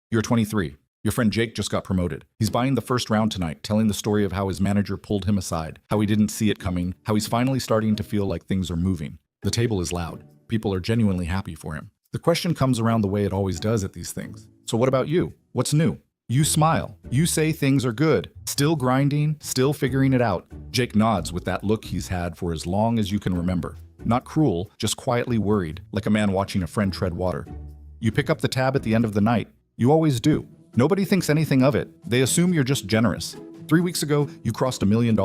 You're 23. Your friend Jake just got promoted. He's buying the first round tonight, telling the story of how his manager pulled him aside, how he didn't see it coming, how he's finally starting to feel like things are moving. The table is loud. People are genuinely happy for him. The question comes around the way it always does at these things. So what about you? What's new? You smile. You say things are good. Still grinding, still figuring it out. Jake nods with that look he's had for as long as you can remember. Not cruel, just quietly worried, like a man watching a friend tread water. You pick up the tab at the end of the night. You always do. Nobody thinks anything of it. They assume you're just generous. 3 weeks ago, you crossed $1 million.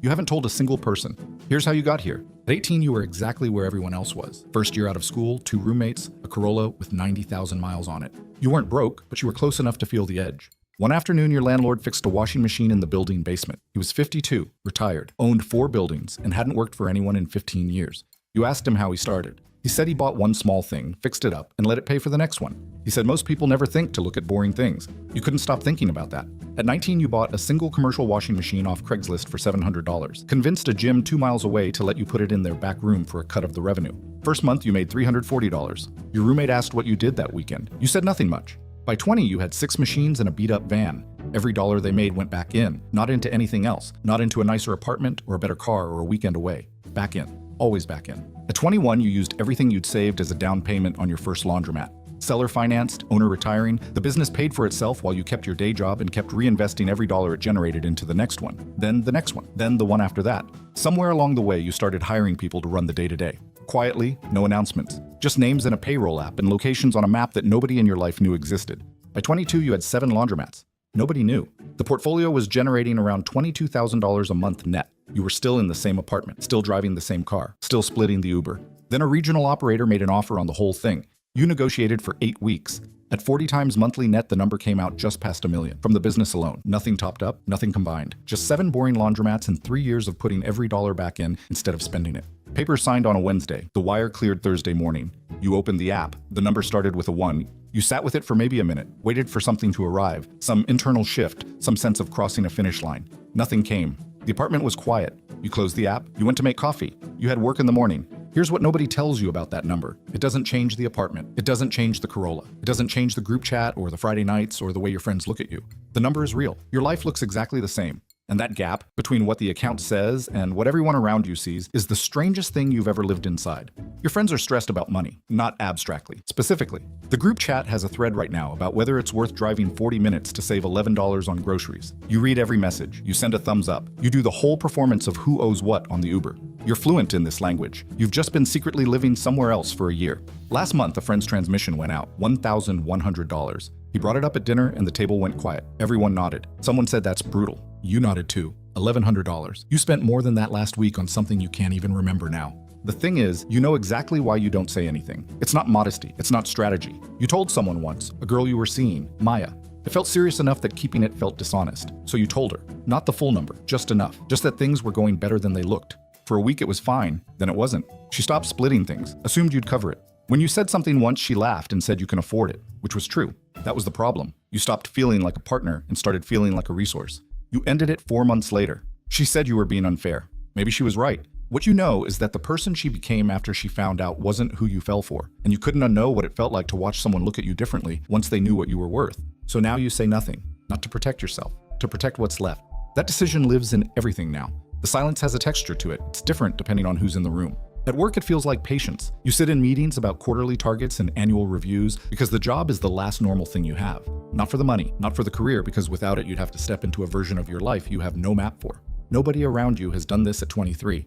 You haven't told a single person. Here's how you got here. At 18, you were exactly where everyone else was. First year out of school, 2 roommates, a Corolla with 90,000 miles on it. You weren't broke, but you were close enough to feel the edge. One afternoon, your landlord fixed a washing machine in the building basement. He was 52, retired, owned 4 buildings, and hadn't worked for anyone in 15 years. You asked him how he started. He said he bought one small thing, fixed it up, and let it pay for the next one. He said most people never think to look at boring things. You couldn't stop thinking about that. At 19, you bought a single commercial washing machine off Craigslist for $700. Convinced a gym 2 miles away to let you put it in their back room for a cut of the revenue. First month, you made $340. Your roommate asked what you did that weekend. You said nothing much. By 20, you had 6 machines and a beat-up van. Every dollar they made went back in, not into anything else, not into a nicer apartment or a better car or a weekend away. Back in. Always back in. At 21, you used everything you'd saved as a down payment on your first laundromat. Seller financed, owner retiring, the business paid for itself while you kept your day job and kept reinvesting every dollar it generated into the next one, then the next one, then the one after that. Somewhere along the way, you started hiring people to run the day-to-day. Quietly, no announcements. Just names in a payroll app and locations on a map that nobody in your life knew existed. By 22, you had 7 laundromats. Nobody knew. The portfolio was generating around $22,000 a month net. You were still in the same apartment, still driving the same car, still splitting the Uber. Then a regional operator made an offer on the whole thing. You negotiated for 8 weeks. At 40 times monthly net, the number came out just past $1 million. From the business alone. Nothing topped up, nothing combined. Just 7 boring laundromats and 3 years of putting every dollar back in instead of spending it. Papers signed on a Wednesday. The wire cleared Thursday morning. You opened the app. The number started with a 1. You sat with it for maybe a minute, waited for something to arrive, some internal shift, some sense of crossing a finish line. Nothing came. The apartment was quiet. You closed the app. You went to make coffee. You had work in the morning. Here's what nobody tells you about that number. It doesn't change the apartment. It doesn't change the Corolla. It doesn't change the group chat or the Friday nights or the way your friends look at you. The number is real. Your life looks exactly the same. And that gap between what the account says and what everyone around you sees is the strangest thing you've ever lived inside. Your friends are stressed about money, not abstractly, specifically. The group chat has a thread right now about whether it's worth driving 40 minutes to save $11 on groceries. You read every message. You send a thumbs up. You do the whole performance of who owes what on the Uber. You're fluent in this language. You've just been secretly living somewhere else for a year. Last month, a friend's transmission went out, $1,100. He brought it up at dinner and the table went quiet. Everyone nodded. Someone said that's brutal. You nodded too. $1,100. You spent more than that last week on something you can't even remember now. The thing is, you know exactly why you don't say anything. It's not modesty. It's not strategy. You told someone once, a girl you were seeing, Maya. It felt serious enough that keeping it felt dishonest. So you told her. Not the full number, just enough. Just that things were going better than they looked. For a week it was fine, then it wasn't. She stopped splitting things, assumed you'd cover it. When you said something once, she laughed and said you can afford it, which was true. That was the problem. You stopped feeling like a partner and started feeling like a resource. You ended it 4 months later. She said you were being unfair. Maybe she was right. What you know is that the person she became after she found out wasn't who you fell for, and you couldn't unknow what it felt like to watch someone look at you differently once they knew what you were worth. So now you say nothing, not to protect yourself, to protect what's left. That decision lives in everything now. The silence has a texture to it. It's different depending on who's in the room. At work, it feels like patience. You sit in meetings about quarterly targets and annual reviews because the job is the last normal thing you have. Not for the money, not for the career, because without it, you'd have to step into a version of your life you have no map for. Nobody around you has done this at 23.